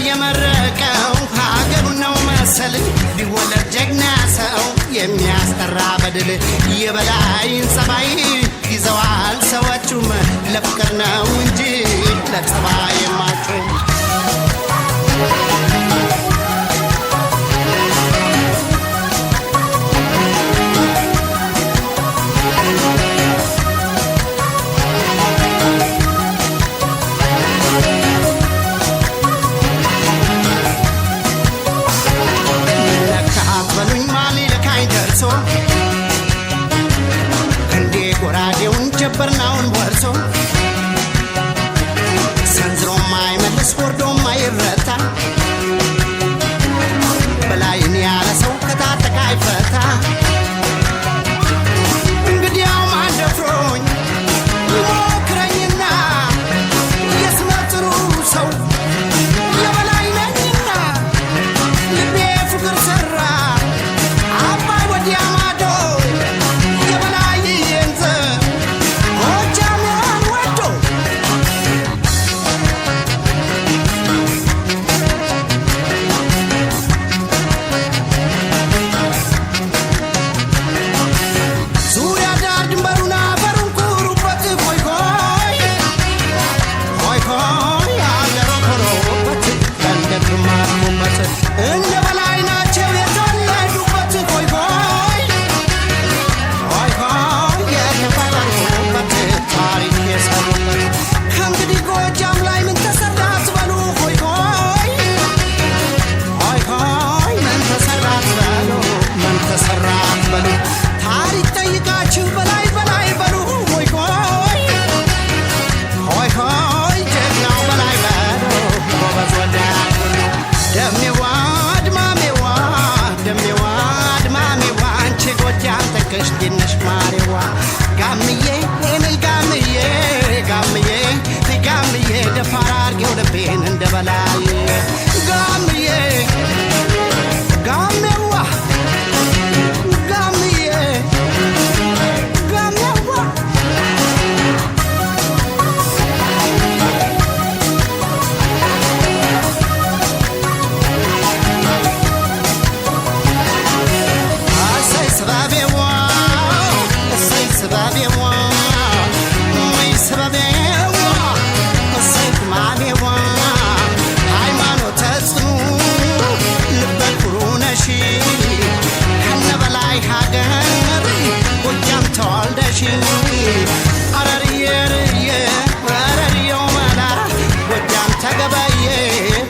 የመረቀው ሀገሩ ነው መሰል ቢወለድ ጀግና ሰው የሚያስጠራ በድል የበላይን ጸባይ ይዘዋል ሰዎቹም ለፍቅር ነው እንጂ ለጸባይ የማቸው እንዴ ጎራዴውን ጀበርናውን ወርሶ ሰንዝሮም አይመልስ ወርዶም አይረታ በላይን ያለ ሰው ከታጠቃ አይፈታ እንግዲያው ማን ደፍሮኝ ይሞክረኝና የስመጥሩ ሰው የበላይ ነኝና ልቤ ፍቅር ሰራ አባይ ወዲያ ማዶ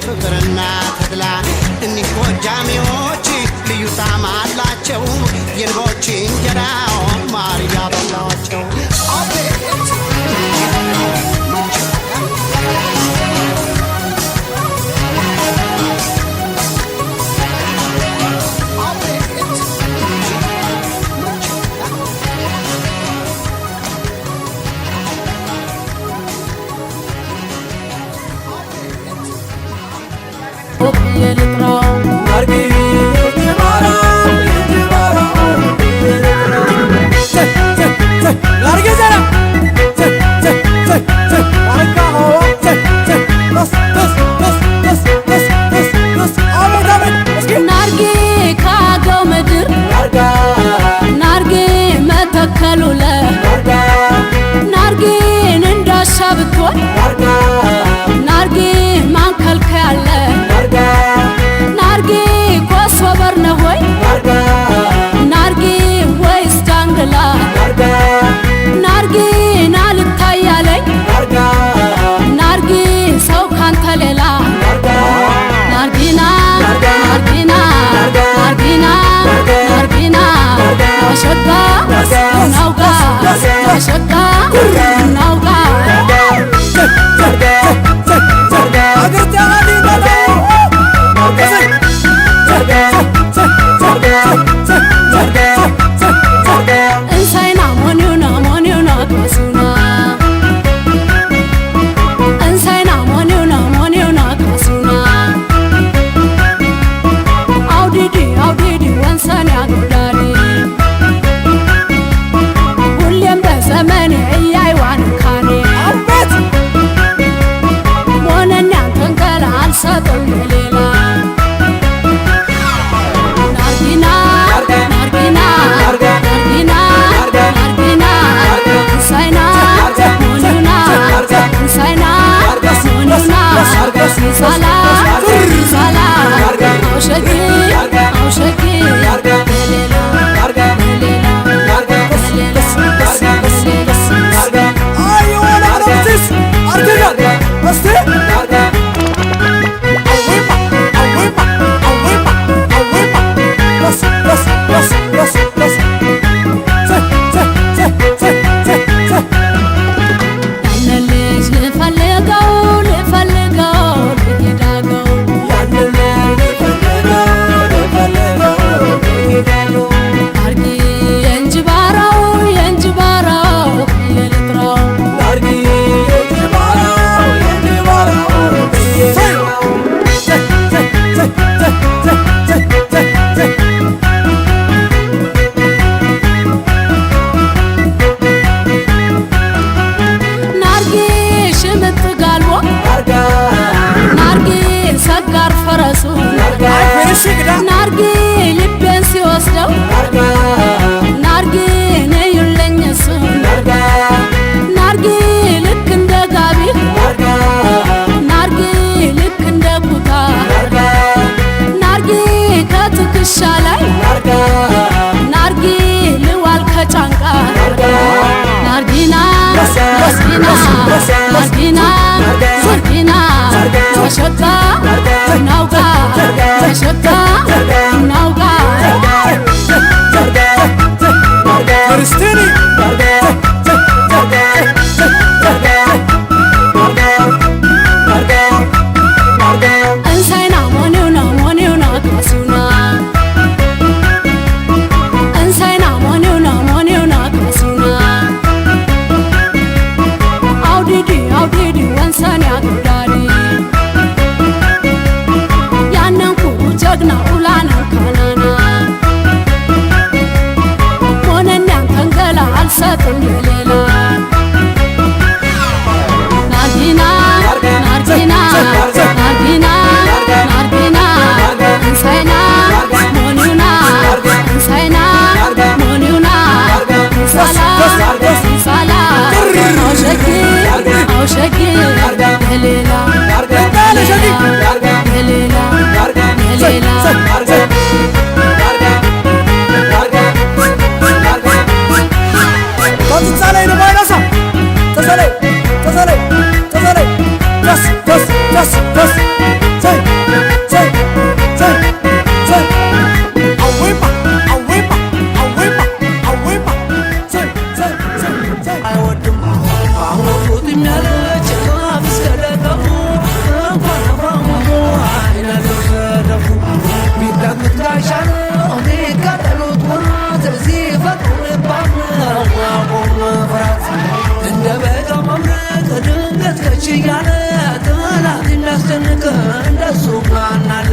ፍቅርና ተድላ እኒህ ጎጃሜዎች ልዩ ጣዕም አላቸው የንቦች እንጀራ ማር ያበላቸው ናርጌ ማንከልከያለ አልሰጥም ሌላ ናርጊና ናርጊና ናርጊና ናርጊና ሳይና ሞኑና ሳይና ሞኑና ሳላ ሳላ አውሸጊ አውሸጊ ሌላ ናርጊ ልቤን ሲወስደው ናርጊ ነዩለኝ እሱ ናርጊ ልክ እንደ ጋቢ ናርጊ ልክ እንደ ኩታ ናርጊ ከትከሻ ላይ ናርጊ ልዋል ከጫንቃ ናርጊና ናርጊና ናርጊና ናርጊና ተሸታ ናውጋ ተሸታ ናውጋ ክርስቲኒ እንሳይና ሞኒውና ሞኒውና ካሱና እንሳይና ሞኒውና ሞኒውና ካሱና አውዲዲ አውዲዲ ወንሳን ያጎዳዲ ያነንኩ ጀግና ኡላና ካናና ሞነኛን ተንገላ አልሰጥም ሌላ ናርጊና ናርጊና ናርጊና ናርጊና እንሳይና ሞኒውና እንሳይና ሞኒውና ሳላ ሳላ አውሸጊ አውሸጊ ሌላ ሌላ ሌላ ተጸለይ ነው ባይነሳ ተጸለይ ተጸለይ ተጸለይ ደስ ደስ ደስ ደስ ዘይ ዘይ ዘይ ዘይ አዌማ አዌማ አዌማ አዌማ ዘይ ዘይ ዘይ ዘይ አይወድም አሁን የሚያለች አፍስከለቀፉ እንኳን አይነደፉ ቢዳግት ጋሻን ቢቃጠሉት ወራት ሲፈጥሩ ልባም አቆም ፍራት እንደ በጋ መብረቅ ድንገት ከች እያለ ጠላት የሚያስጨንቅ እንደሱ ማናለ